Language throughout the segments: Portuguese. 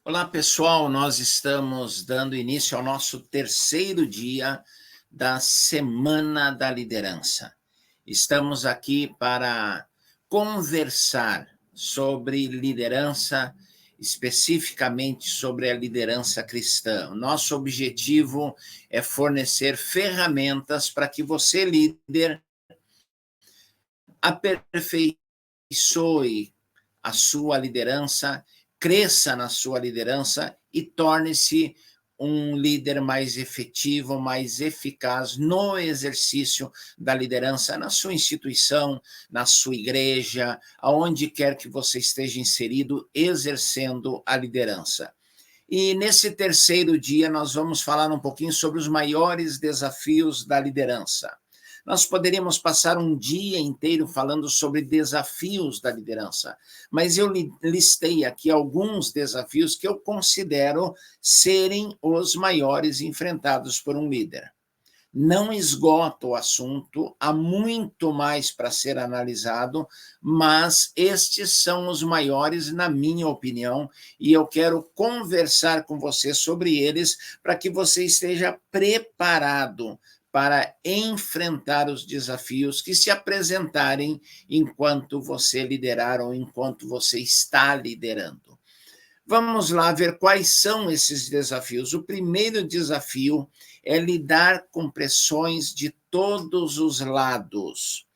Olá, pessoal. Nós estamos dando início ao nosso terceiro dia da Semana da Liderança. Estamos aqui para conversar sobre liderança, especificamente sobre a liderança cristã. O nosso objetivo é fornecer ferramentas para que você, líder, aperfeiçoe a sua liderança, cresça na sua liderança e torne-se um líder mais efetivo, mais eficaz no exercício da liderança na sua instituição, na sua igreja, aonde quer que você esteja inserido, exercendo a liderança. E nesse terceiro dia, nós vamos falar um pouquinho sobre os maiores desafios da liderança. Nós poderíamos passar um dia inteiro falando sobre desafios da liderança, mas eu listei aqui alguns desafios que eu considero serem os maiores enfrentados por um líder. Não esgota o assunto, há muito mais para ser analisado, mas estes são os maiores, na minha opinião, e eu quero conversar com você sobre eles para que você esteja preparado para enfrentar os desafios que se apresentarem enquanto você liderar ou enquanto você está liderando. Vamos lá ver quais são esses desafios. O primeiro desafio é lidar com pressões de todos os lados.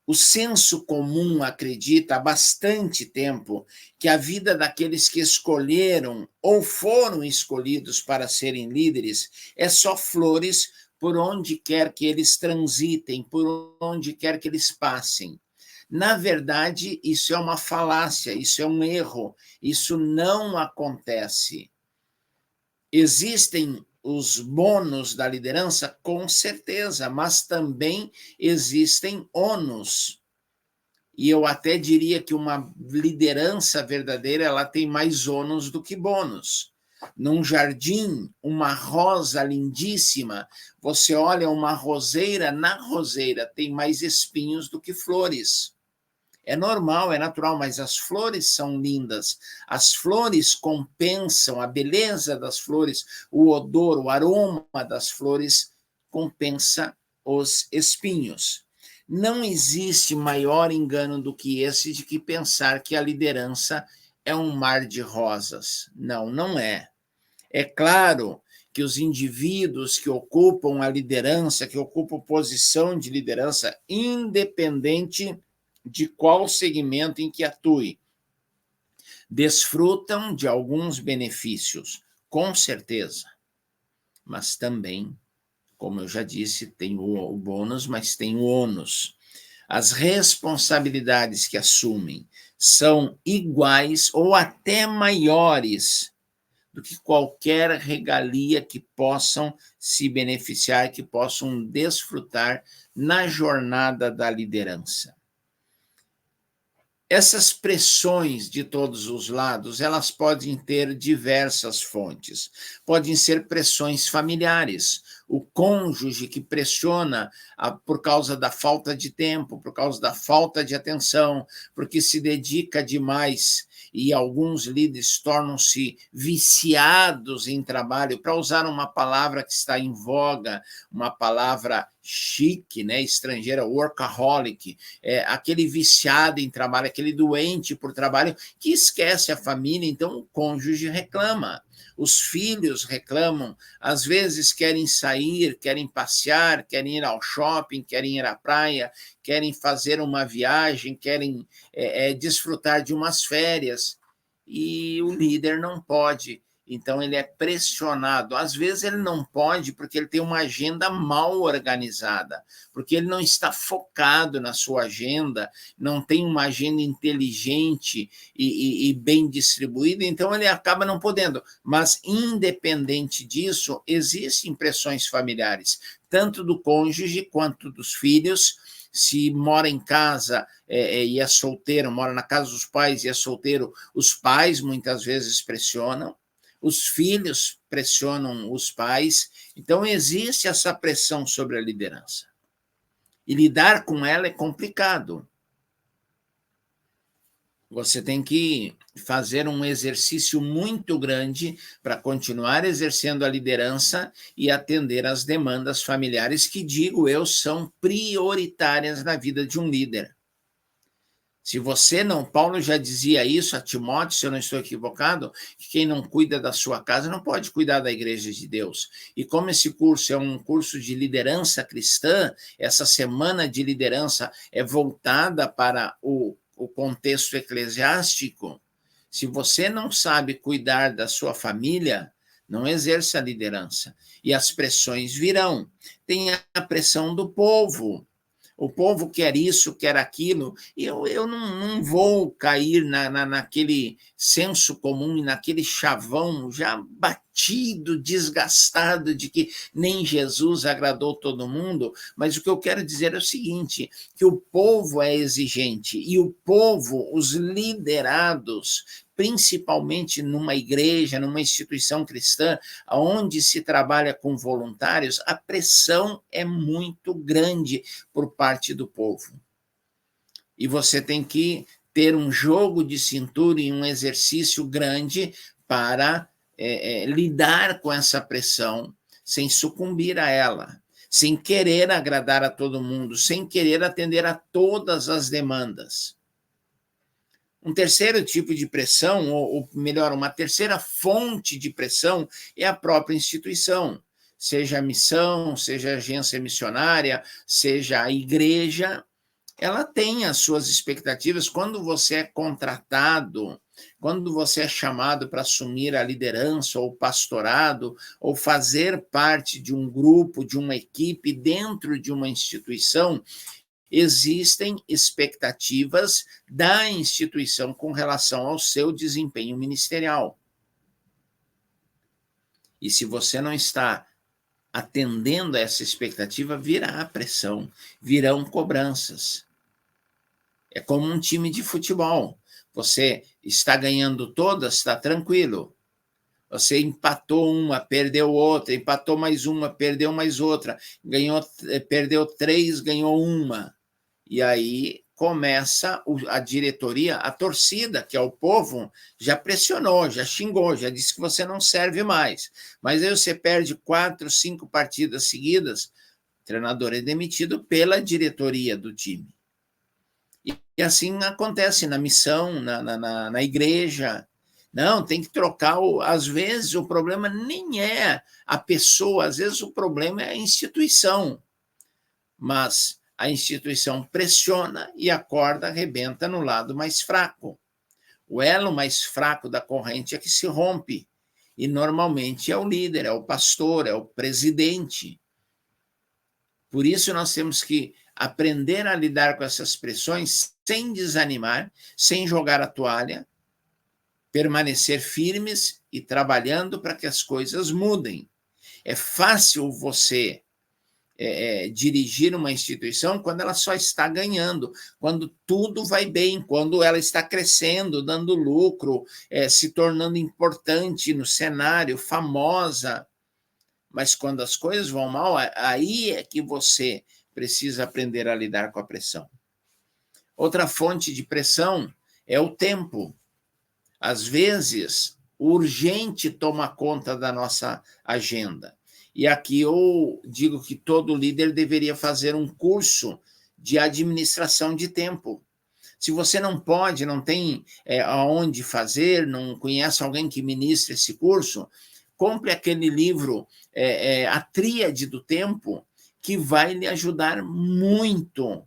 O senso comum acredita há bastante tempo que a vida daqueles que escolheram ou foram escolhidos para serem líderes é só flores por onde quer que eles transitem, por onde quer que eles passem. Na verdade, isso é uma falácia, isso é um erro, isso não acontece. Existem os bônus da liderança, com certeza, mas também existem ônus. E eu até diria que uma liderança verdadeira, ela tem mais ônus do que bônus. Num jardim, uma rosa lindíssima, você olha uma roseira, na roseira tem mais espinhos do que flores. É normal, é natural, mas as flores são lindas. As flores compensam, a beleza das flores, o odor, o aroma das flores compensa os espinhos. Não existe maior engano do que esse de que pensar que a liderança é um mar de rosas. Não, não é. É claro que os indivíduos que ocupam a liderança, que ocupam posição de liderança, independente de qual segmento em que atue, desfrutam de alguns benefícios, com certeza, mas também, como eu já disse, tem o bônus, mas tem o ônus. As responsabilidades que assumem são iguais ou até maiores do que qualquer regalia que possam se beneficiar, que possam desfrutar na jornada da liderança. Essas pressões de todos os lados, elas podem ter diversas fontes. Podem ser pressões familiares, o cônjuge que pressiona por causa da falta de tempo, por causa da falta de atenção, porque se dedica demais e alguns líderes tornam-se viciados em trabalho, para usar uma palavra que está em voga, uma palavra chique, né, estrangeira, workaholic, aquele viciado em trabalho, aquele doente por trabalho, que esquece a família, então o cônjuge reclama. Os filhos reclamam, às vezes querem sair, querem passear, querem ir ao shopping, querem ir à praia, querem fazer uma viagem, querem desfrutar de umas férias, e o líder não pode. Então, ele é pressionado. Às vezes, ele não pode porque ele tem uma agenda mal organizada, porque ele não está focado na sua agenda, não tem uma agenda inteligente e bem distribuída, então ele acaba não podendo. Mas, independente disso, existem pressões familiares, tanto do cônjuge quanto dos filhos. Se mora em casa e é solteiro, mora na casa dos pais e é solteiro, os pais muitas vezes pressionam, os filhos pressionam os pais, então existe essa pressão sobre a liderança. E lidar com ela é complicado. Você tem que fazer um exercício muito grande para continuar exercendo a liderança e atender às demandas familiares que, digo eu, são prioritárias na vida de um líder. Se você não, Paulo já dizia isso a Timóteo, se eu não estou equivocado, que quem não cuida da sua casa não pode cuidar da igreja de Deus. E como esse curso é um curso de liderança cristã, essa semana de liderança é voltada para o contexto eclesiástico. Se você não sabe cuidar da sua família, não exerça a liderança. E as pressões virão. Tem a pressão do povo. O povo quer isso, quer aquilo, e eu não vou cair naquele senso comum e naquele chavão já batido, desgastado, de que nem Jesus agradou todo mundo, mas o que eu quero dizer é o seguinte, que o povo é exigente, e o povo, os liderados, principalmente numa igreja, numa instituição cristã, onde se trabalha com voluntários, a pressão é muito grande por parte do povo. E você tem que ter um jogo de cintura e um exercício grande para lidar com essa pressão sem sucumbir a ela, sem querer agradar a todo mundo, sem querer atender a todas as demandas. Um terceiro tipo de pressão, ou melhor, uma terceira fonte de pressão é a própria instituição, seja a missão, seja a agência missionária, seja a igreja, ela tem as suas expectativas. Quando você é contratado, quando você é chamado para assumir a liderança ou o pastorado, ou fazer parte de um grupo, de uma equipe dentro de uma instituição, existem expectativas da instituição com relação ao seu desempenho ministerial. E se você não está atendendo a essa expectativa, virá pressão, virão cobranças. É como um time de futebol. Você está ganhando todas, está tranquilo. Você empatou uma, perdeu outra, empatou mais uma, perdeu mais outra, perdeu 3, ganhou uma. E aí começa a diretoria, a torcida, que é o povo, já pressionou, já xingou, já disse que você não serve mais. Mas aí você perde 4, 5 partidas seguidas, o treinador é demitido pela diretoria do time. E assim acontece na missão, na igreja. Não, tem que trocar. Às vezes o problema nem é a pessoa, às vezes o problema é a instituição. Mas a instituição pressiona e a corda arrebenta no lado mais fraco. O elo mais fraco da corrente é que se rompe. E normalmente é o líder, é o pastor, é o presidente. Por isso nós temos que aprender a lidar com essas pressões sem desanimar, sem jogar a toalha, permanecer firmes e trabalhando para que as coisas mudem. É fácil você dirigir uma instituição quando ela só está ganhando, quando tudo vai bem, quando ela está crescendo, dando lucro, se tornando importante no cenário, famosa. Mas quando as coisas vão mal, aí é que você precisa aprender a lidar com a pressão. Outra fonte de pressão é o tempo. Às vezes, o urgente toma conta da nossa agenda. E aqui eu digo que todo líder deveria fazer um curso de administração de tempo. Se você não pode, não tem aonde fazer, não conhece alguém que ministre esse curso, compre aquele livro, A Tríade do Tempo, que vai lhe ajudar muito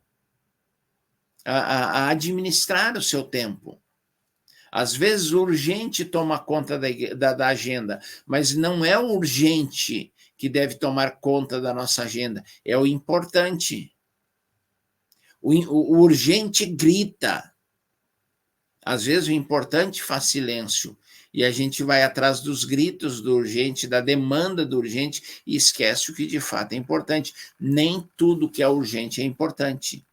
a administrar o seu tempo. Às vezes o urgente toma conta da agenda, mas não é o urgente que deve tomar conta da nossa agenda, é o importante. O urgente grita. Às vezes o importante faz silêncio. E a gente vai atrás dos gritos do urgente, da demanda do urgente, e esquece o que de fato é importante. Nem tudo que é urgente é importante.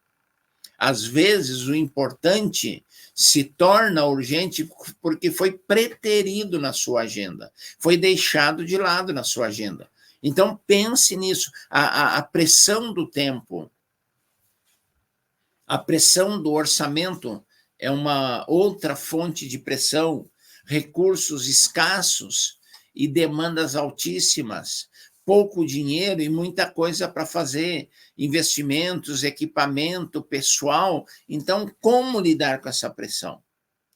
Às vezes o importante se torna urgente porque foi preterido na sua agenda, foi deixado de lado na sua agenda. Então pense nisso, a pressão do tempo, a pressão do orçamento é uma outra fonte de pressão, recursos escassos e demandas altíssimas, pouco dinheiro e muita coisa para fazer, investimentos, equipamento, pessoal. Então, como lidar com essa pressão?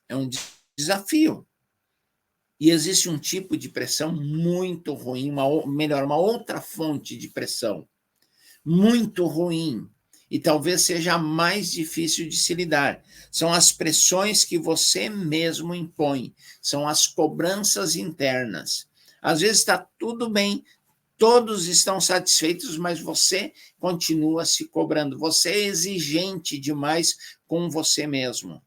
É um desafio. E existe um tipo de pressão muito ruim, uma outra fonte de pressão muito ruim, e talvez seja a mais difícil de se lidar. São as pressões que você mesmo impõe, são as cobranças internas. Às vezes está tudo bem, todos estão satisfeitos, mas você continua se cobrando. Você é exigente demais com você mesmo.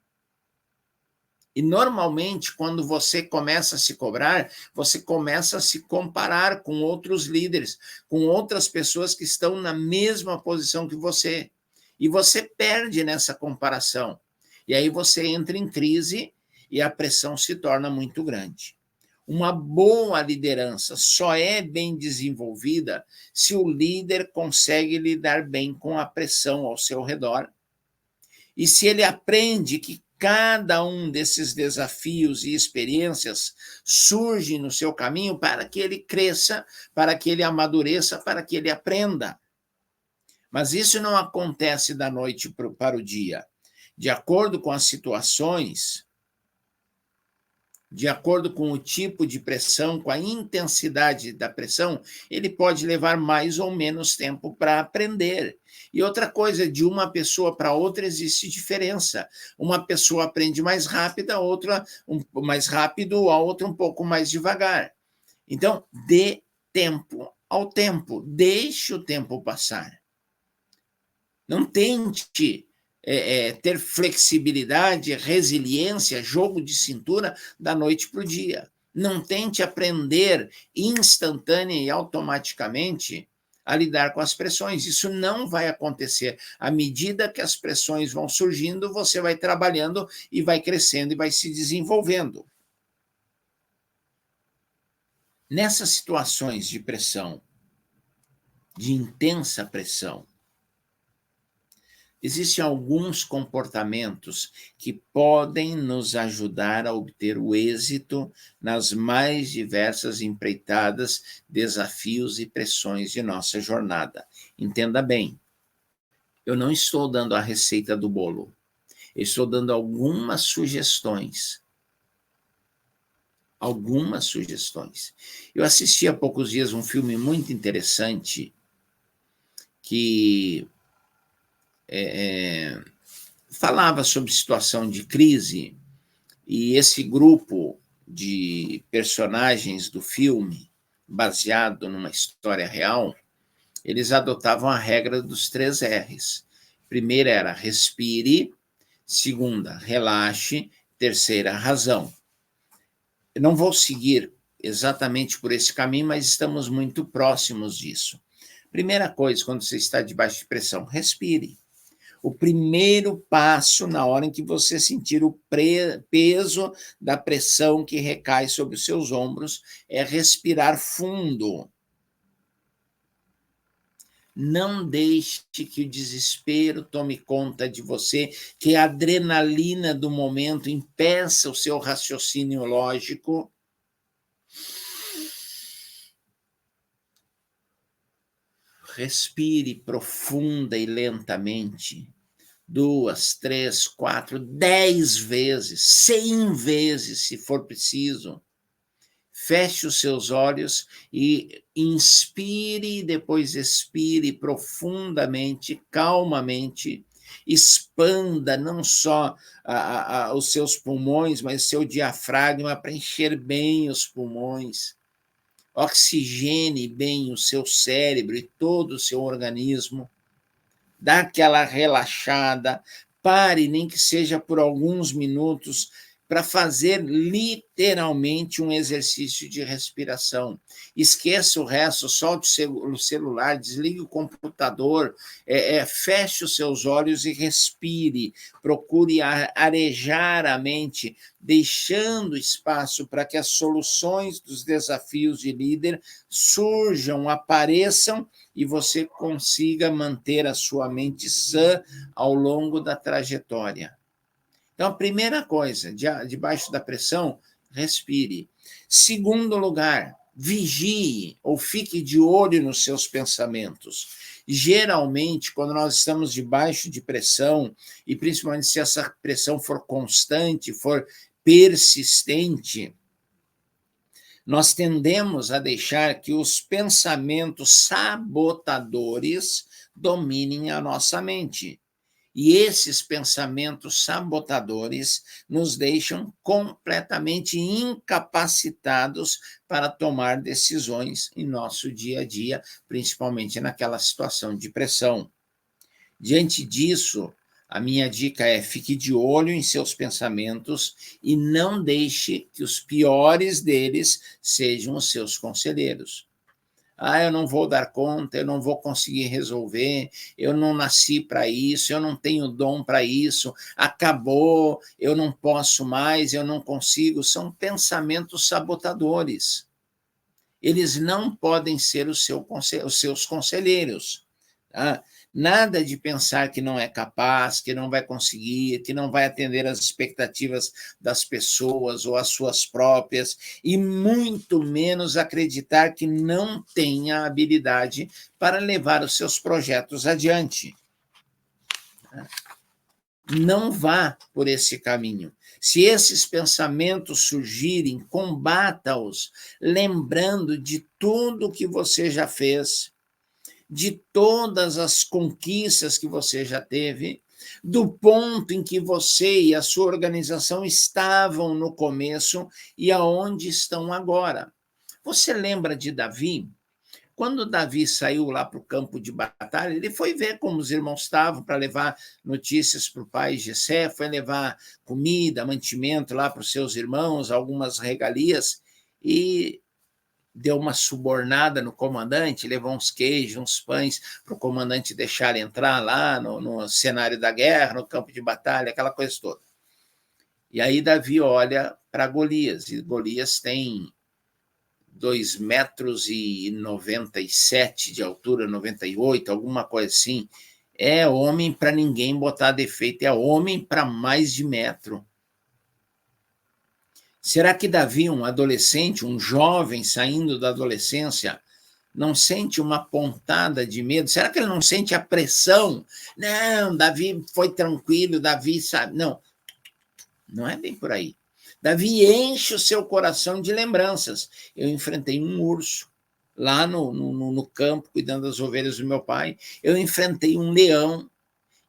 E normalmente, quando você começa a se cobrar, você começa a se comparar com outros líderes, com outras pessoas que estão na mesma posição que você. E você perde nessa comparação. E aí você entra em crise e a pressão se torna muito grande. Uma boa liderança só é bem desenvolvida se o líder consegue lidar bem com a pressão ao seu redor. E se ele aprende que cada um desses desafios e experiências surge no seu caminho para que ele cresça, para que ele amadureça, para que ele aprenda. Mas isso não acontece da noite para o dia. De acordo com as situações, de acordo com o tipo de pressão, com a intensidade da pressão, ele pode levar mais ou menos tempo para aprender. E outra coisa, de uma pessoa para outra existe diferença. Uma pessoa aprende mais rápido, a outra mais rápido, a outra um pouco mais devagar. Então, dê tempo ao tempo, deixe o tempo passar. Não tente ter flexibilidade, resiliência, jogo de cintura da noite para o dia. Não tente aprender instantânea e automaticamente a lidar com as pressões. Isso não vai acontecer. À medida que as pressões vão surgindo, você vai trabalhando e vai crescendo e vai se desenvolvendo. Nessas situações de pressão, de intensa pressão, existem alguns comportamentos que podem nos ajudar a obter o êxito nas mais diversas empreitadas, desafios e pressões de nossa jornada. Entenda bem, eu não estou dando a receita do bolo, eu estou dando algumas sugestões. Algumas sugestões. Eu assisti há poucos dias um filme muito interessante que falava sobre situação de crise, e esse grupo de personagens do filme, baseado numa história real, eles adotavam a regra dos 3 R's. Primeira era respire, segunda, relaxe, terceira, razão. Eu não vou seguir exatamente por esse caminho, mas estamos muito próximos disso. Primeira coisa, quando você está debaixo de pressão, respire. O primeiro passo na hora em que você sentir o peso da pressão que recai sobre os seus ombros é respirar fundo. Não deixe que o desespero tome conta de você, que a adrenalina do momento impeça o seu raciocínio lógico. Respire profunda e lentamente. 2, 3, 4, 10 vezes, 100 vezes, se for preciso. Feche os seus olhos e inspire, depois expire profundamente, calmamente. Expanda não só os seus pulmões, mas seu diafragma para encher bem os pulmões. Oxigene bem o seu cérebro e todo o seu organismo. Dá aquela relaxada, pare, nem que seja por alguns minutos, para fazer literalmente um exercício de respiração. Esqueça o resto, solte o celular, desligue o computador, feche os seus olhos e respire. Procure arejar a mente, deixando espaço para que as soluções dos desafios de líder surjam, apareçam, e você consiga manter a sua mente sã ao longo da trajetória. Então, a primeira coisa, debaixo da pressão, respire. Segundo lugar, vigie ou fique de olho nos seus pensamentos. Geralmente, quando nós estamos debaixo de pressão, e principalmente se essa pressão for constante, for persistente, nós tendemos a deixar que os pensamentos sabotadores dominem a nossa mente. E esses pensamentos sabotadores nos deixam completamente incapacitados para tomar decisões em nosso dia a dia, principalmente naquela situação de pressão. Diante disso, a minha dica é: fique de olho em seus pensamentos e não deixe que os piores deles sejam os seus conselheiros. Eu não vou dar conta, eu não vou conseguir resolver, eu não nasci para isso, eu não tenho dom para isso, acabou, eu não posso mais, eu não consigo. São pensamentos sabotadores. Eles não podem ser os seus conselheiros. Tá? Nada de pensar que não é capaz, que não vai conseguir, que não vai atender às expectativas das pessoas ou às suas próprias, e muito menos acreditar que não tenha habilidade para levar os seus projetos adiante. Não vá por esse caminho. Se esses pensamentos surgirem, combata-os, lembrando de tudo que você já fez, de todas as conquistas que você já teve, do ponto em que você e a sua organização estavam no começo e aonde estão agora. Você lembra de Davi? Quando Davi saiu lá para o campo de batalha, ele foi ver como os irmãos estavam para levar notícias para o pai Jessé, foi levar comida, mantimento lá para os seus irmãos, algumas regalias, e deu uma subornada no comandante, levou uns queijos, uns pães para o comandante deixar entrar lá no cenário da guerra, no campo de batalha, aquela coisa toda. E aí Davi olha para Golias, e Golias tem 2,97 m de altura, 98, alguma coisa assim. É homem para ninguém botar defeito, é homem para mais de metro. Será que Davi, um adolescente, um jovem saindo da adolescência, não sente uma pontada de medo? Será que ele não sente a pressão? Não, Davi foi tranquilo, Davi sabe. Não, não é bem por aí. Davi enche o seu coração de lembranças. Eu enfrentei um urso lá no campo, cuidando das ovelhas do meu pai. Eu enfrentei um leão.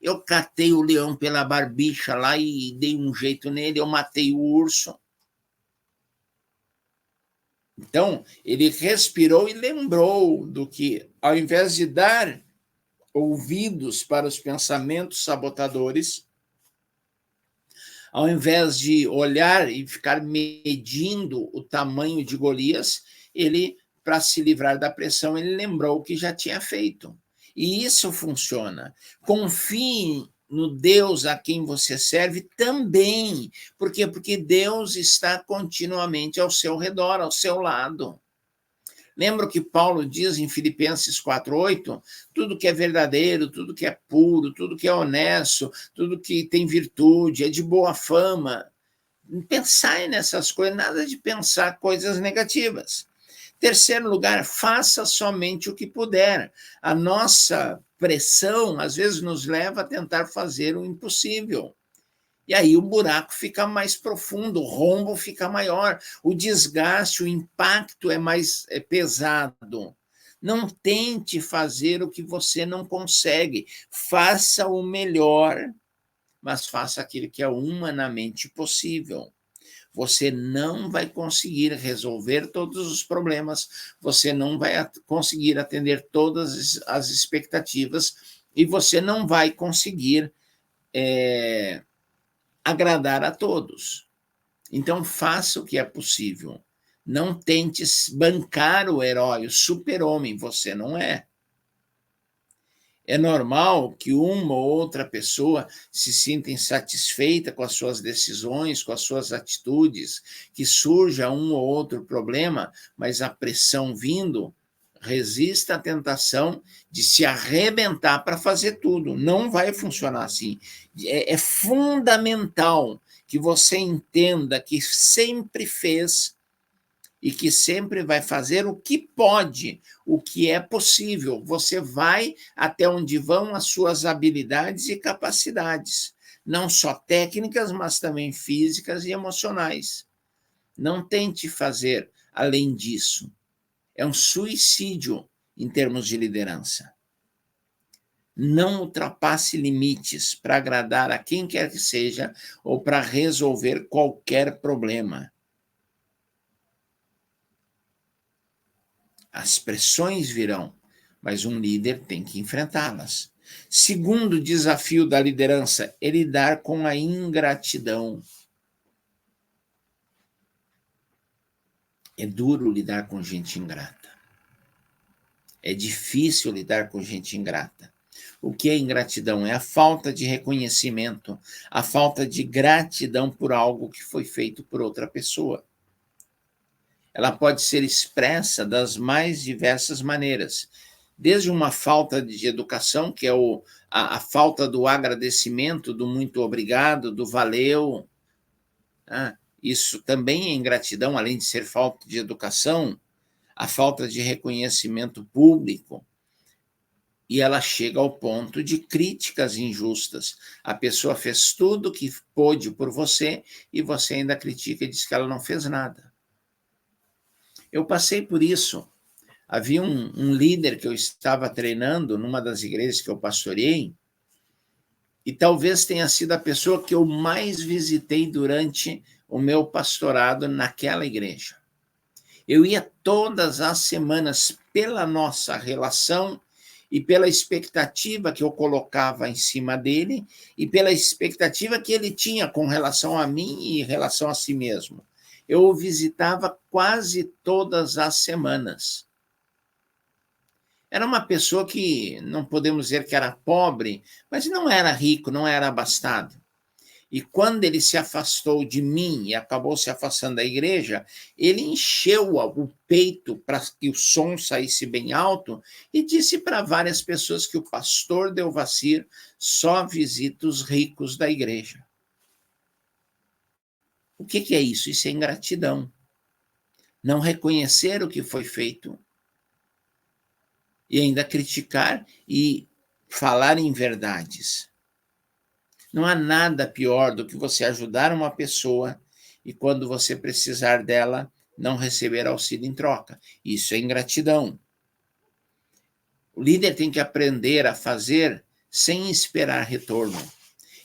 Eu catei o leão pela barbicha lá e dei um jeito nele. Eu matei o urso. Então, ele respirou e lembrou do que, ao invés de dar ouvidos para os pensamentos sabotadores, ao invés de olhar e ficar medindo o tamanho de Golias, ele, para se livrar da pressão, ele lembrou o que já tinha feito. E isso funciona. Confie no Deus a quem você serve também. Por quê? Porque Deus está continuamente ao seu redor, ao seu lado. Lembra o que Paulo diz em Filipenses 4:8? Tudo que é verdadeiro, tudo que é puro, tudo que é honesto, tudo que tem virtude, é de boa fama. Pensai nessas coisas, nada de pensar coisas negativas. Terceiro lugar, faça somente o que puder. A nossa pressão, às vezes, nos leva a tentar fazer o impossível. E aí o buraco fica mais profundo, o rombo fica maior, o desgaste, o impacto é mais pesado. Não tente fazer o que você não consegue. Faça o melhor, mas faça aquilo que é humanamente possível. Você não vai conseguir resolver todos os problemas, você não vai conseguir atender todas as expectativas e você não vai conseguir agradar a todos. Então, faça o que é possível. Não tente bancar o herói, o super-homem, você não é. É normal que uma ou outra pessoa se sinta insatisfeita com as suas decisões, com as suas atitudes, que surja um ou outro problema, mas a pressão vindo, Resista à tentação de se arrebentar para fazer tudo. Não vai funcionar assim. É fundamental que você entenda que sempre fez e que sempre vai fazer o que pode, o que é possível. Você vai até onde vão as suas habilidades e capacidades, não só técnicas, mas também físicas e emocionais. Não tente fazer além disso. É um suicídio em termos de liderança. Não ultrapasse limites para agradar a quem quer que seja ou para resolver qualquer problema. As pressões virão, mas um líder tem que enfrentá-las. Segundo desafio da liderança é lidar com a ingratidão. É duro lidar com gente ingrata. É difícil lidar com gente ingrata. O que é ingratidão? É a falta de reconhecimento, a falta de gratidão por algo que foi feito por outra pessoa. Ela pode ser expressa das mais diversas maneiras, desde uma falta de educação, que é a falta do agradecimento, do muito obrigado, do valeu. Isso também é ingratidão, além de ser falta de educação, a falta de reconhecimento público. E ela chega ao ponto de críticas injustas. A pessoa fez tudo o que pôde por você e você ainda critica e diz que ela não fez nada. Eu passei por isso. Havia um líder que eu estava treinando numa das igrejas que eu pastoreei, e talvez tenha sido a pessoa que eu mais visitei durante o meu pastorado naquela igreja. Eu ia todas as semanas pela nossa relação e pela expectativa que eu colocava em cima dele e pela expectativa que ele tinha com relação a mim e em relação a si mesmo. Eu o visitava quase todas as semanas. Era uma pessoa que não podemos dizer que era pobre, mas não era rico, não era abastado. E quando ele se afastou de mim e acabou se afastando da igreja, ele encheu o peito para que o som saísse bem alto e disse para várias pessoas que o pastor Delvacir só visita os ricos da igreja. O que é isso? Isso é ingratidão. Não reconhecer o que foi feito e ainda criticar e falar em verdades. Não há nada pior do que você ajudar uma pessoa e quando você precisar dela, não receber auxílio em troca. Isso é ingratidão. O líder tem que aprender a fazer sem esperar retorno.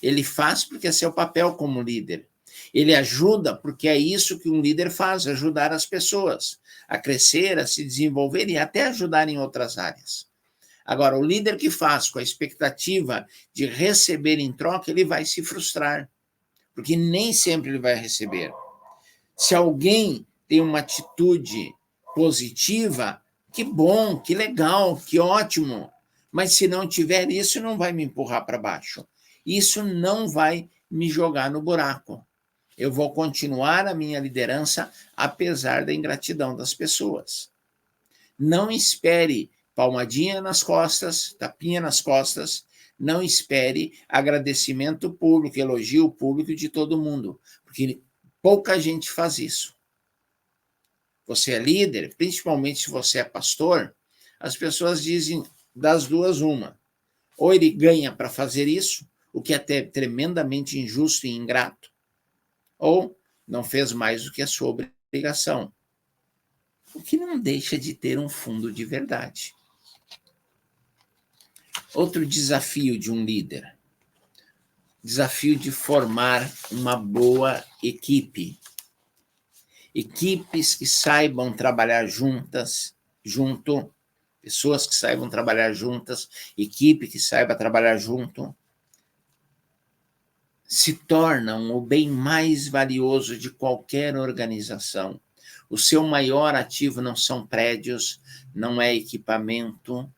Ele faz porque é seu papel como líder. Ele ajuda porque é isso que um líder faz, ajudar as pessoas a crescer, a se desenvolver e até ajudar em outras áreas. Agora, o líder que faz com a expectativa de receber em troca, ele vai se frustrar, porque nem sempre ele vai receber. Se alguém tem uma atitude positiva, que bom, que legal, que ótimo. Mas se não tiver isso, não vai me empurrar para baixo. Isso não vai me jogar no buraco. Eu vou continuar a minha liderança apesar da ingratidão das pessoas. Não espere palmadinha nas costas, tapinha nas costas, não espere agradecimento público, elogio público de todo mundo, porque pouca gente faz isso. Você é líder, principalmente se você é pastor, as pessoas dizem das duas uma. Ou ele ganha para fazer isso, o que é até tremendamente injusto e ingrato, ou não fez mais do que a sua obrigação, o que não deixa de ter um fundo de verdade. Outro desafio de um líder, desafio de formar uma boa equipe. Equipes que saibam trabalhar junto, pessoas que saibam trabalhar juntas, equipe que saiba trabalhar junto, se tornam o bem mais valioso de qualquer organização. O seu maior ativo não são prédios, não é equipamento,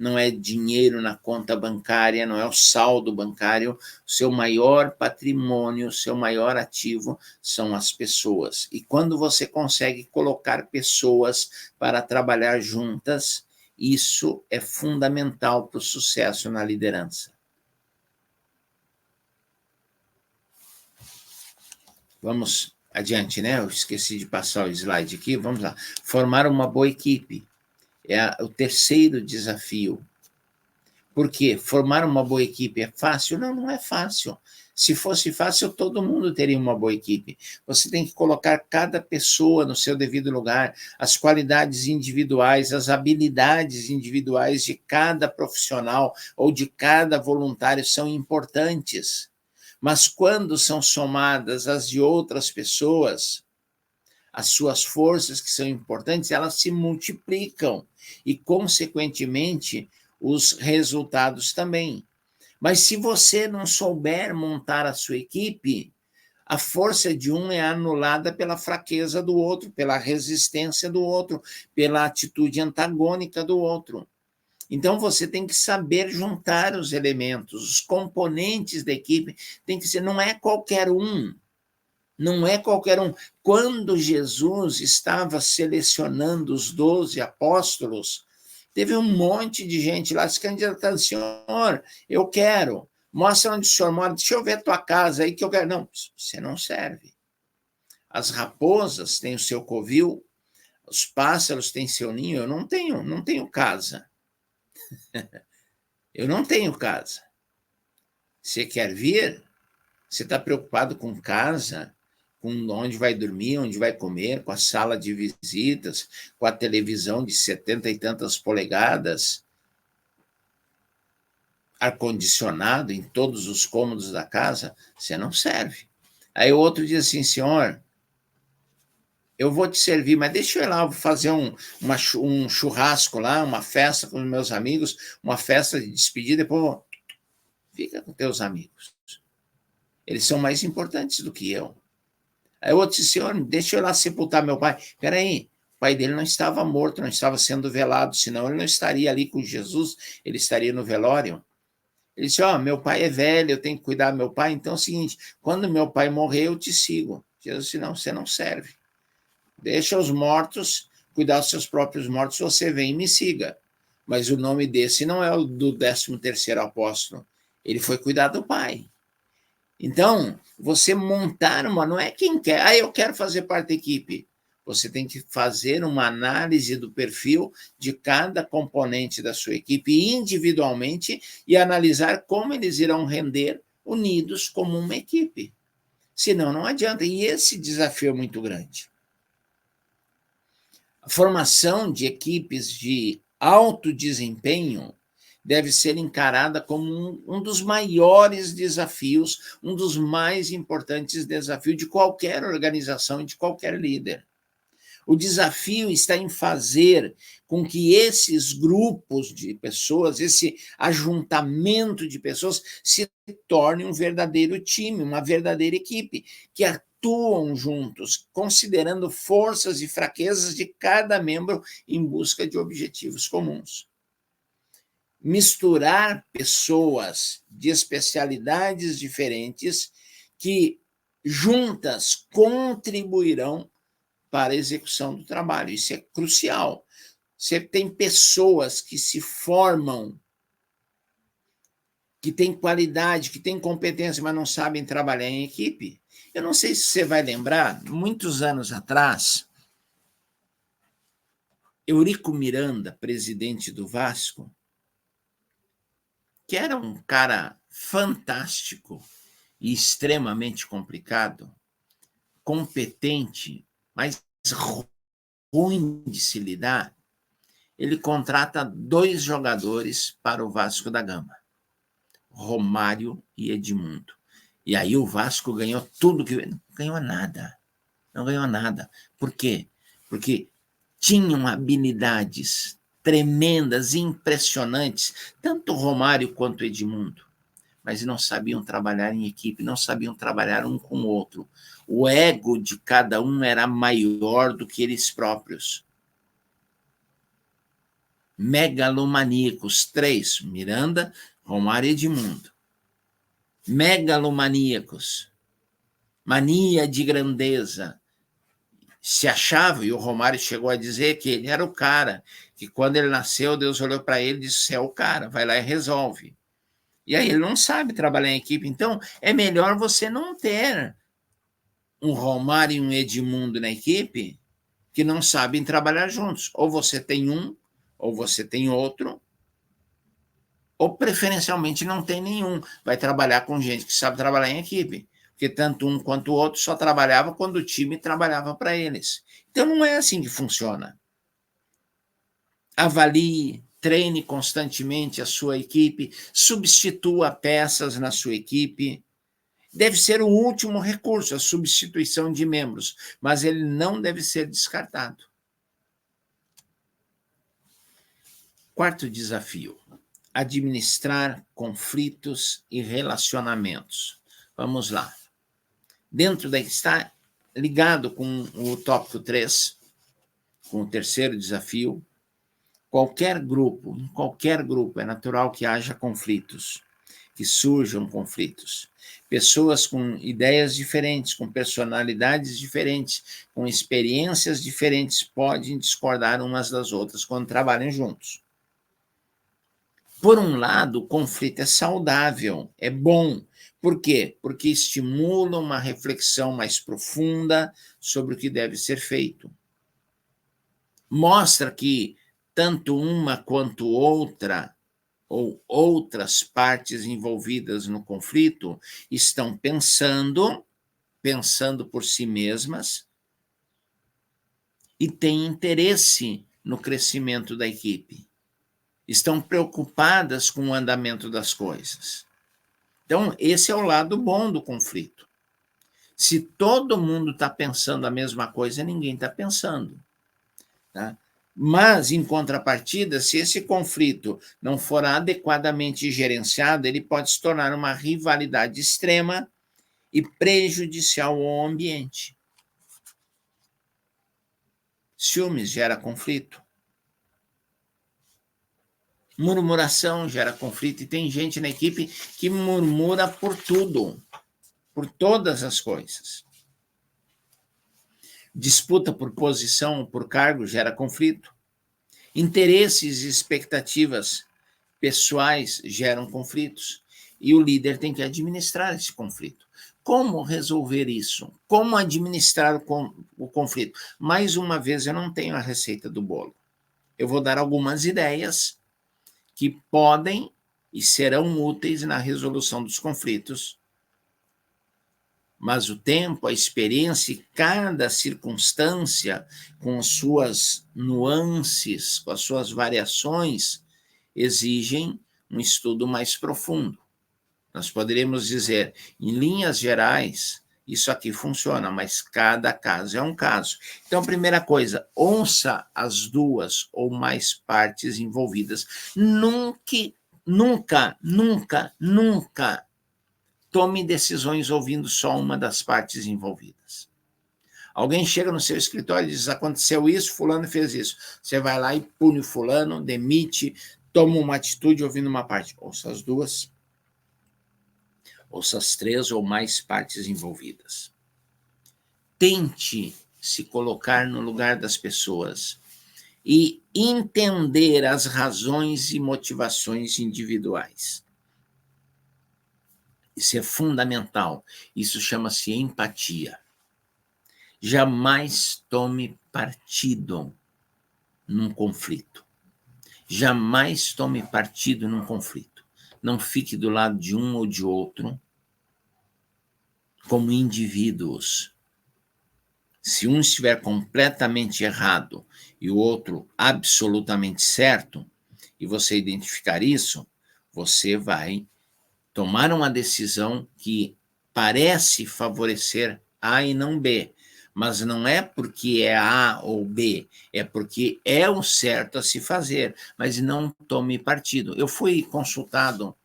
não é dinheiro na conta bancária, não é o saldo bancário. O seu maior patrimônio, o seu maior ativo são as pessoas. E quando você consegue colocar pessoas para trabalhar juntas, isso é fundamental para o sucesso na liderança. Vamos adiante, né? Eu esqueci de passar o slide aqui. Vamos lá. Formar uma boa equipe é o terceiro desafio. Por quê? Formar uma boa equipe é fácil? Não, não é fácil. Se fosse fácil, todo mundo teria uma boa equipe. Você tem que colocar cada pessoa no seu devido lugar, as qualidades individuais, as habilidades individuais de cada profissional ou de cada voluntário são importantes. Mas quando são somadas as de outras pessoas, as suas forças que são importantes, elas se multiplicam e, consequentemente, os resultados também. Mas se você não souber montar a sua equipe, a força de um é anulada pela fraqueza do outro, pela resistência do outro, pela atitude antagônica do outro. Então, você tem que saber juntar os elementos, os componentes da equipe, tem que ser, não é qualquer um. Não é qualquer um. Quando Jesus estava selecionando os 12 apóstolos, teve um monte de gente lá se candidatando. Senhor, eu quero. Mostra onde o senhor mora. Deixa eu ver a tua casa aí que eu quero. Não, você não serve. As raposas têm o seu covil, os pássaros têm seu ninho. Eu não tenho casa. Eu não tenho casa. Você quer vir? Você está preocupado com casa? Com onde vai dormir, onde vai comer, com a sala de visitas, com a televisão de 70 e tantas polegadas, ar-condicionado em todos os cômodos da casa, você não serve. Aí o outro diz assim, senhor, eu vou te servir, mas deixa eu ir lá, vou fazer um churrasco lá, uma festa com os meus amigos, uma festa de despedida, depois fica com teus amigos. Eles são mais importantes do que eu. Aí o outro disse, senhor, deixa eu ir lá sepultar meu pai. Espera aí, o pai dele não estava morto, não estava sendo velado, senão ele não estaria ali com Jesus, ele estaria no velório. Ele disse, meu pai é velho, eu tenho que cuidar do meu pai, então é o seguinte, quando meu pai morrer, eu te sigo. Jesus disse, não, você não serve. Deixa os mortos cuidar dos seus próprios mortos, você vem e me siga. Mas o nome desse não é o do 13º apóstolo, ele foi cuidar do pai. Então, você montar não é quem quer, eu quero fazer parte da equipe. Você tem que fazer uma análise do perfil de cada componente da sua equipe individualmente e analisar como eles irão render unidos como uma equipe. Senão, não adianta. E esse desafio é muito grande. A formação de equipes de alto desempenho deve ser encarada como um dos maiores desafios, um dos mais importantes desafios de qualquer organização e de qualquer líder. O desafio está em fazer com que esses grupos de pessoas, esse ajuntamento de pessoas, se torne um verdadeiro time, uma verdadeira equipe, que atuam juntos, considerando forças e fraquezas de cada membro em busca de objetivos comuns. Misturar pessoas de especialidades diferentes que juntas contribuirão para a execução do trabalho. Isso é crucial. Você tem pessoas que se formam, que têm qualidade, que têm competência, mas não sabem trabalhar em equipe. Eu não sei se você vai lembrar, muitos anos atrás, Eurico Miranda, presidente do Vasco, que era um cara fantástico e extremamente complicado, competente, mas ruim de se lidar, ele contrata 2 jogadores para o Vasco da Gama, Romário e Edmundo. E aí o Vasco ganhou tudo que... Não ganhou nada. Não ganhou nada. Por quê? Porque tinham habilidades tremendas, impressionantes, tanto Romário quanto Edmundo, mas não sabiam trabalhar em equipe, não sabiam trabalhar um com o outro. O ego de cada um era maior do que eles próprios. Megalomaníacos, 3, Miranda, Romário e Edmundo. Megalomaníacos, mania de grandeza. Se achava, e o Romário chegou a dizer que ele era o cara, que quando ele nasceu, Deus olhou para ele e disse, você é o cara, vai lá e resolve. E aí ele não sabe trabalhar em equipe, então é melhor você não ter um Romário e um Edmundo na equipe que não sabem trabalhar juntos. Ou você tem um, ou você tem outro, ou preferencialmente não tem nenhum. Vai trabalhar com gente que sabe trabalhar em equipe, porque tanto um quanto o outro só trabalhava quando o time trabalhava para eles. Então não é assim que funciona. Avalie, treine constantemente a sua equipe, substitua peças na sua equipe. Deve ser o último recurso, a substituição de membros, mas ele não deve ser descartado. Quarto desafio: administrar conflitos e relacionamentos. Vamos lá. Dentro da está ligado com o tópico 3, com o terceiro desafio. Em qualquer grupo, é natural que haja conflitos, que surjam conflitos. Pessoas com ideias diferentes, com personalidades diferentes, com experiências diferentes, podem discordar umas das outras quando trabalham juntos. Por um lado, o conflito é saudável, é bom. Por quê? Porque estimula uma reflexão mais profunda sobre o que deve ser feito. Mostra que tanto uma quanto outra, ou outras partes envolvidas no conflito, estão pensando por si mesmas e têm interesse no crescimento da equipe. Estão preocupadas com o andamento das coisas. Então, esse é o lado bom do conflito. Se todo mundo está pensando a mesma coisa, ninguém está pensando. Tá? Mas, em contrapartida, se esse conflito não for adequadamente gerenciado, ele pode se tornar uma rivalidade extrema e prejudicial ao ambiente. Ciúmes gera conflito. Murmuração gera conflito, e tem gente na equipe que murmura por tudo, por todas as coisas. Disputa por posição, por cargo, gera conflito. Interesses e expectativas pessoais geram conflitos. E o líder tem que administrar esse conflito. Como resolver isso? Como administrar o conflito? Mais uma vez, eu não tenho a receita do bolo. Eu vou dar algumas ideias que podem e serão úteis na resolução dos conflitos. Mas o tempo, a experiência e cada circunstância, com as suas nuances, com as suas variações, exigem um estudo mais profundo. Nós poderíamos dizer, em linhas gerais, isso aqui funciona, mas cada caso é um caso. Então, primeira coisa, ouça as duas ou mais partes envolvidas. Nunca tome decisões ouvindo só uma das partes envolvidas. Alguém chega no seu escritório e diz, aconteceu isso, fulano fez isso. Você vai lá e pune o fulano, demite, toma uma atitude ouvindo uma parte. Ouça as duas, ouça as 3 ou mais partes envolvidas. Tente se colocar no lugar das pessoas e entender as razões e motivações individuais. Isso é fundamental. Isso chama-se empatia. Jamais tome partido num conflito. Jamais tome partido num conflito. Não fique do lado de um ou de outro como indivíduos. Se um estiver completamente errado e o outro absolutamente certo, e você identificar isso, você vai tomar uma decisão que parece favorecer A e não B, mas não é porque é A ou B, é porque é o certo a se fazer, mas não tome partido. Eu fui consultado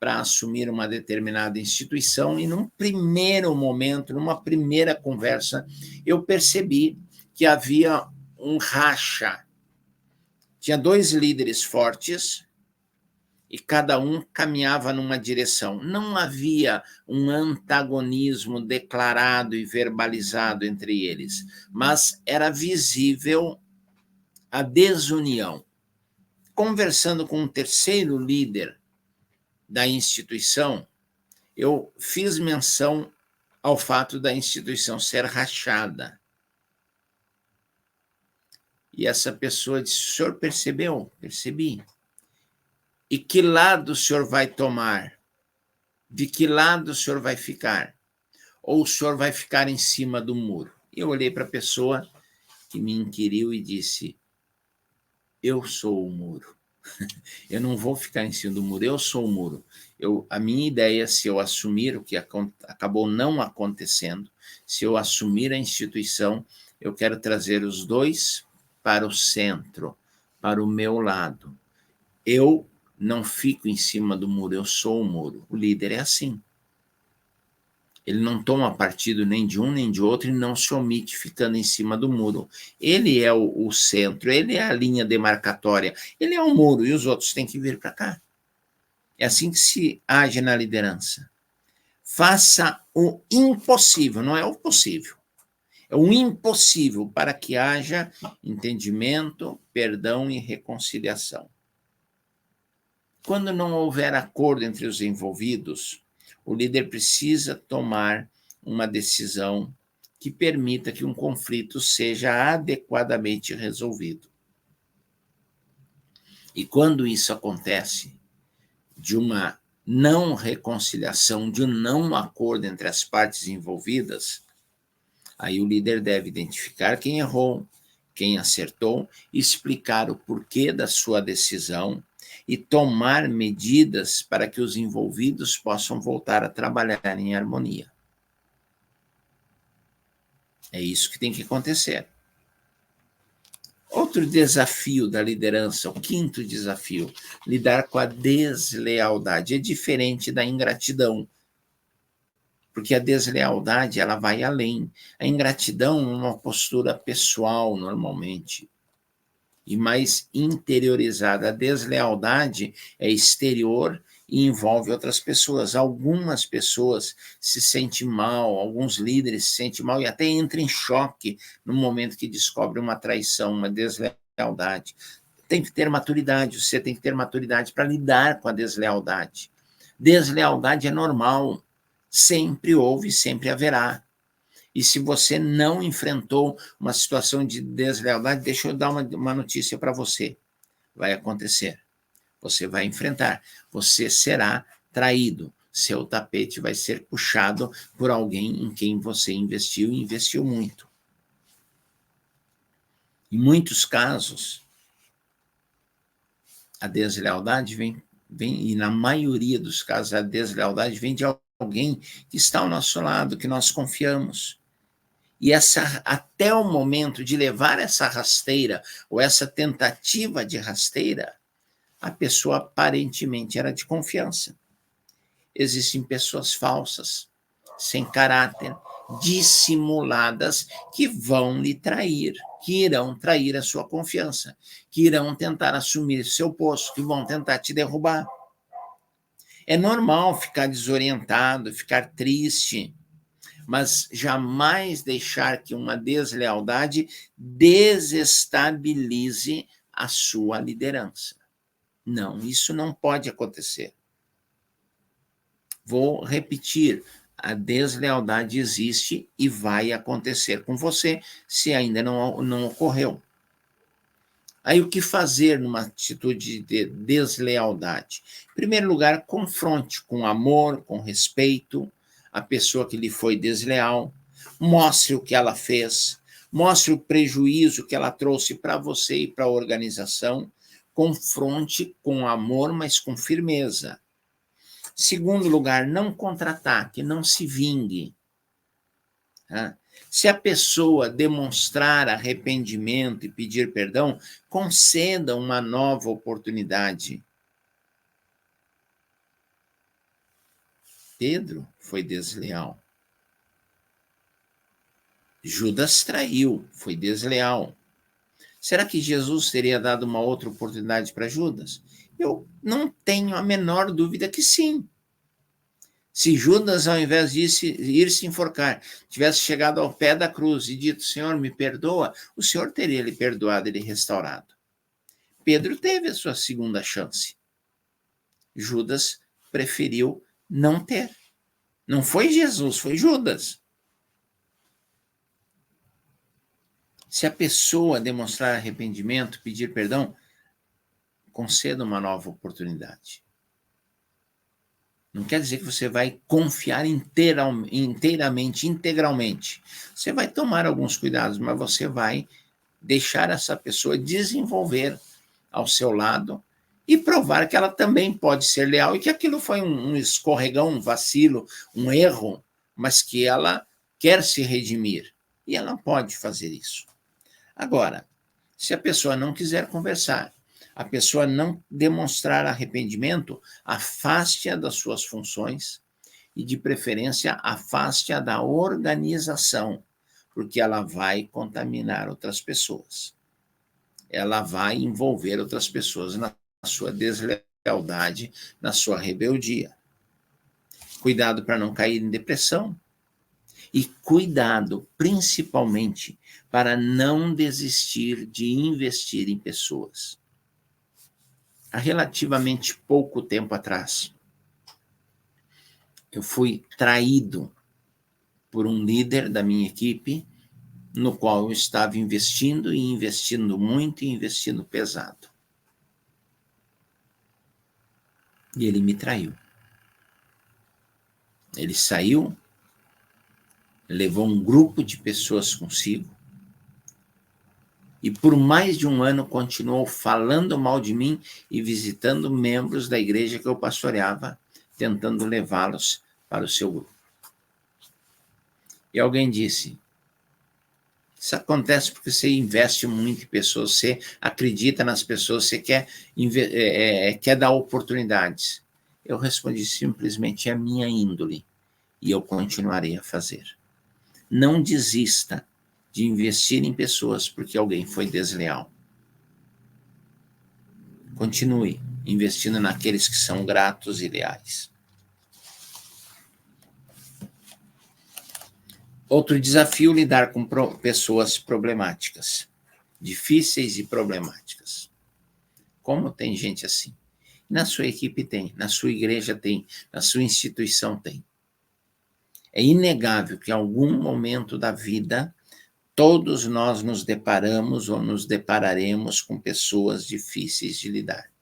para assumir uma determinada instituição e num primeiro momento, numa primeira conversa, eu percebi que havia um racha, Tinha 2 líderes fortes e cada um caminhava numa direção. Não havia um antagonismo declarado e verbalizado entre eles, mas era visível a desunião. Conversando com um terceiro líder da instituição, eu fiz menção ao fato da instituição ser rachada. E essa pessoa disse: o senhor percebeu? Percebi. E que lado o senhor vai tomar? De que lado o senhor vai ficar? Ou o senhor vai ficar em cima do muro? Eu olhei para a pessoa que me inquiriu e disse: eu sou o muro. Eu não vou ficar em cima do muro, eu sou o muro. A minha ideia, se eu assumir o que acabou não acontecendo, se eu assumir a instituição, eu quero trazer os dois para o centro, para o meu lado. Eu não fico em cima do muro, eu sou o muro. O líder é assim. Ele não toma partido nem de um nem de outro e não se omite ficando em cima do muro. Ele é o centro, ele é a linha demarcatória, ele é o muro e os outros têm que vir para cá. É assim que se age na liderança. Faça o impossível, não é o possível. É o impossível para que haja entendimento, perdão e reconciliação. Quando não houver acordo entre os envolvidos, o líder precisa tomar uma decisão que permita que um conflito seja adequadamente resolvido. E quando isso acontece, de uma não reconciliação, de um não acordo entre as partes envolvidas, aí o líder deve identificar quem errou, quem acertou, explicar o porquê da sua decisão e tomar medidas para que os envolvidos possam voltar a trabalhar em harmonia. É isso que tem que acontecer. Outro desafio da liderança, o quinto desafio, lidar com a deslealdade. É diferente da ingratidão, porque a deslealdade ela vai além. A ingratidão é uma postura pessoal, normalmente, e mais interiorizada. A deslealdade é exterior e envolve outras pessoas. Algumas pessoas se sentem mal, alguns líderes se sentem mal e até entram em choque no momento que descobrem uma traição, uma deslealdade. Tem que ter maturidade, você tem que ter maturidade para lidar com a deslealdade. Deslealdade é normal, sempre houve, sempre haverá. E se você não enfrentou uma situação de deslealdade, deixa eu dar uma notícia para você. Vai acontecer. Você vai enfrentar. Você será traído. Seu tapete vai ser puxado por alguém em quem você investiu e investiu muito. Em muitos casos, a deslealdade vem, e na maioria dos casos, a deslealdade vem de alguém que está ao nosso lado, que nós confiamos. E até o momento de levar essa rasteira, ou essa tentativa de rasteira, a pessoa aparentemente era de confiança. Existem pessoas falsas, sem caráter, dissimuladas, que vão lhe trair, que irão trair a sua confiança, que irão tentar assumir seu posto, que vão tentar te derrubar. É normal ficar desorientado, ficar triste, mas jamais deixar que uma deslealdade desestabilize a sua liderança. Não, isso não pode acontecer. Vou repetir, a deslealdade existe e vai acontecer com você se ainda não ocorreu. Aí o que fazer numa atitude de deslealdade? Em primeiro lugar, confronte com amor, com respeito, a pessoa que lhe foi desleal, mostre o que ela fez, mostre o prejuízo que ela trouxe para você e para a organização, confronte com amor, mas com firmeza. Segundo lugar, não contra-ataque, não se vingue. Tá? Se a pessoa demonstrar arrependimento e pedir perdão, conceda uma nova oportunidade. Pedro foi desleal. Judas traiu, foi desleal. Será que Jesus teria dado uma outra oportunidade para Judas? Eu não tenho a menor dúvida que sim. Se Judas, ao invés de ir se enforcar, tivesse chegado ao pé da cruz e dito, Senhor, me perdoa, o Senhor teria lhe perdoado e lhe restaurado. Pedro teve a sua segunda chance. Judas preferiu não ter. Não foi Jesus, foi Judas. Se a pessoa demonstrar arrependimento, pedir perdão, conceda uma nova oportunidade. Não quer dizer que você vai confiar inteiramente, integralmente. Você vai tomar alguns cuidados, mas você vai deixar essa pessoa desenvolver ao seu lado e provar que ela também pode ser leal e que aquilo foi um escorregão, um vacilo, um erro, mas que ela quer se redimir. E ela pode fazer isso. Agora, se a pessoa não quiser conversar, a pessoa não demonstrar arrependimento, afaste-a das suas funções e, de preferência, afaste-a da organização, porque ela vai contaminar outras pessoas. Ela vai envolver outras pessoas na sua deslealdade, na sua rebeldia. Cuidado para não cair em depressão. E cuidado, principalmente, para não desistir de investir em pessoas. Há relativamente pouco tempo atrás, eu fui traído por um líder da minha equipe, no qual eu estava investindo e investindo muito e investindo pesado. E ele me traiu. Ele saiu, levou um grupo de pessoas consigo, e por mais de um ano continuou falando mal de mim e visitando membros da igreja que eu pastoreava, tentando levá-los para o seu grupo. E alguém disse, isso acontece porque você investe muito em pessoas, você acredita nas pessoas, você quer dar oportunidades. Eu respondi simplesmente, é a minha índole, e eu continuarei a fazer. Não desista de investir em pessoas porque alguém foi desleal. Continue investindo naqueles que são gratos e leais. Outro desafio, lidar com pessoas problemáticas, difíceis e problemáticas. Como tem gente assim? Na sua equipe tem, na sua igreja tem, na sua instituição tem. É inegável que em algum momento da vida todos nós nos deparamos ou nos depararemos com pessoas difíceis de lidar.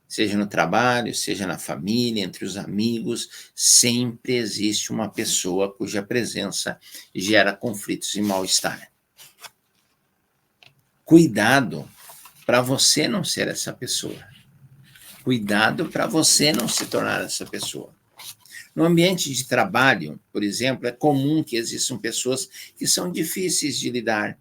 Seja no trabalho, seja na família, entre os amigos, sempre existe uma pessoa cuja presença gera conflitos e mal-estar. Cuidado para você não ser essa pessoa. Cuidado para você não se tornar essa pessoa. No ambiente de trabalho, por exemplo, é comum que existam pessoas que são difíceis de lidar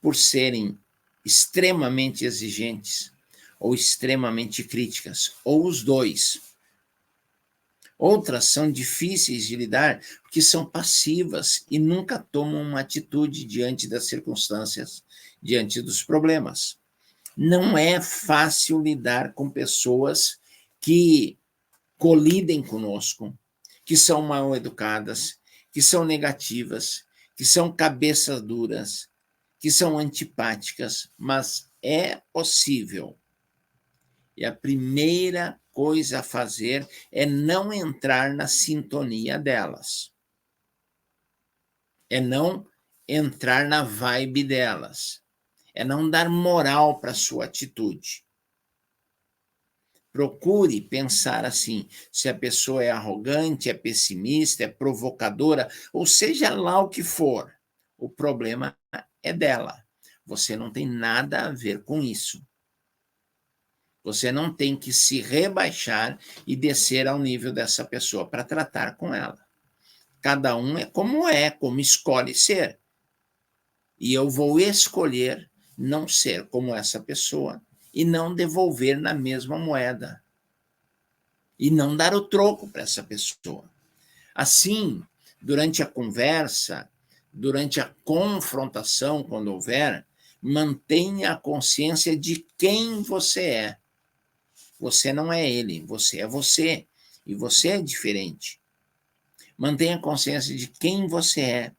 por serem extremamente exigentes ou extremamente críticas, ou os dois. Outras são difíceis de lidar porque são passivas e nunca tomam uma atitude diante das circunstâncias, diante dos problemas. Não é fácil lidar com pessoas que colidem conosco, que são mal educadas, que são negativas, que são cabeças duras, que são antipáticas, mas é possível. E a primeira coisa a fazer é não entrar na sintonia delas. É não entrar na vibe delas. É não dar moral para a sua atitude. Procure pensar assim, se a pessoa é arrogante, é pessimista, é provocadora, ou seja lá o que for, o problema é dela. Você não tem nada a ver com isso. Você não tem que se rebaixar e descer ao nível dessa pessoa para tratar com ela. Cada um é, como escolhe ser. E eu vou escolher não ser como essa pessoa e não devolver na mesma moeda. E não dar o troco para essa pessoa. Assim, durante a conversa, durante a confrontação, quando houver, mantenha a consciência de quem você é. Você não é ele, você é você. E você é diferente. Mantenha a consciência de quem você é,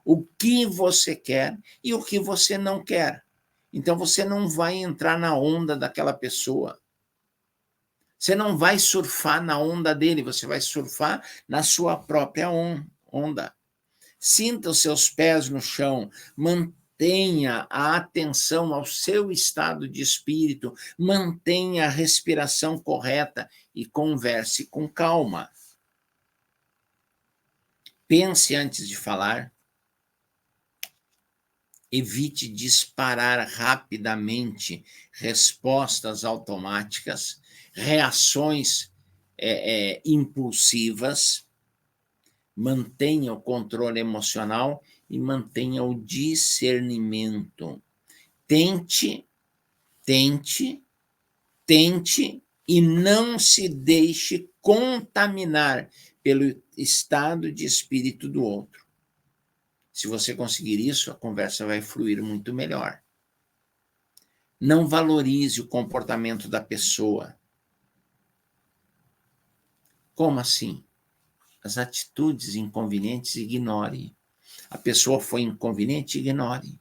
o que você quer e o que você não quer. Então você não vai entrar na onda daquela pessoa. Você não vai surfar na onda dele, você vai surfar na sua própria onda. Sinta os seus pés no chão, mantenha a atenção ao seu estado de espírito, mantenha a respiração correta e converse com calma. Pense antes de falar. Evite disparar rapidamente respostas automáticas, reações impulsivas. Mantenha o controle emocional e mantenha o discernimento. Tente e não se deixe contaminar pelo estado de espírito do outro. Se você conseguir isso, a conversa vai fluir muito melhor. Não valorize o comportamento da pessoa. Como assim? As atitudes inconvenientes, ignore. A pessoa foi inconveniente, ignore.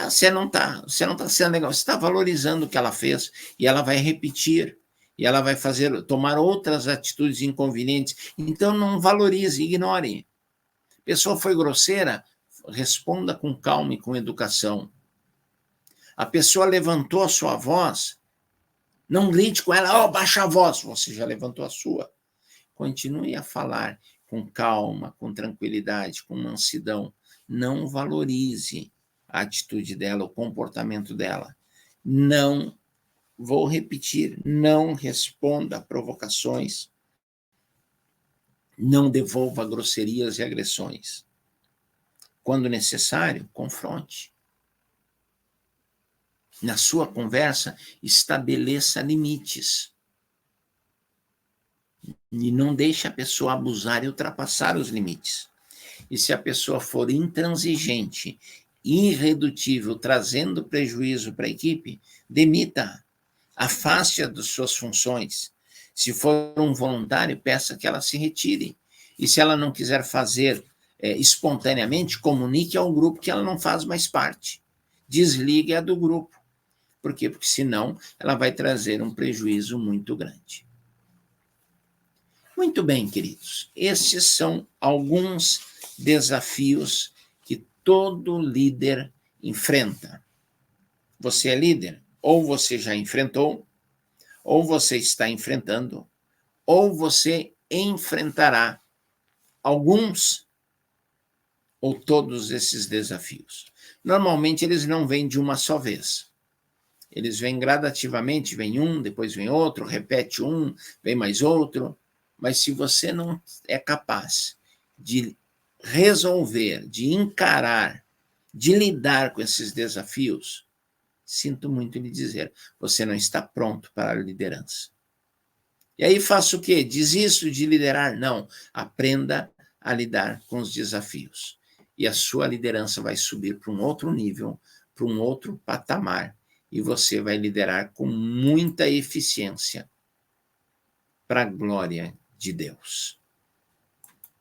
Você não está sendo legal, você está valorizando o que ela fez e ela vai repetir. E ela vai tomar outras atitudes inconvenientes. Então, não valorize, ignore. A pessoa foi grosseira, responda com calma e com educação. A pessoa levantou a sua voz, não grite com ela, baixa a voz, você já levantou a sua. Continue a falar com calma, com tranquilidade, com mansidão. Não valorize a atitude dela, o comportamento dela. Não, vou repetir, não responda a provocações. Não devolva grosserias e agressões. Quando necessário, confronte. Na sua conversa, estabeleça limites. E não deixe a pessoa abusar e ultrapassar os limites. E se a pessoa for intransigente, irredutível, trazendo prejuízo para a equipe, demita-a. Afaste-a das suas funções. Se for um voluntário, peça que ela se retire. E se ela não quiser fazer espontaneamente, comunique ao grupo que ela não faz mais parte. Desligue-a do grupo. Por quê? Porque senão ela vai trazer um prejuízo muito grande. Muito bem, queridos. Esses são alguns desafios que todo líder enfrenta. Você é líder? Ou você já enfrentou, ou você está enfrentando, ou você enfrentará alguns ou todos esses desafios. Normalmente eles não vêm de uma só vez. Eles vêm gradativamente, vem um, depois vem outro, repete um, vem mais outro. Mas se você não é capaz de resolver, de encarar, de lidar com esses desafios, sinto muito lhe dizer, você não está pronto para a liderança. E aí faça o quê? Desisto de liderar? Não. Aprenda a lidar com os desafios. E a sua liderança vai subir para um outro nível, para um outro patamar, e você vai liderar com muita eficiência para a glória de Deus.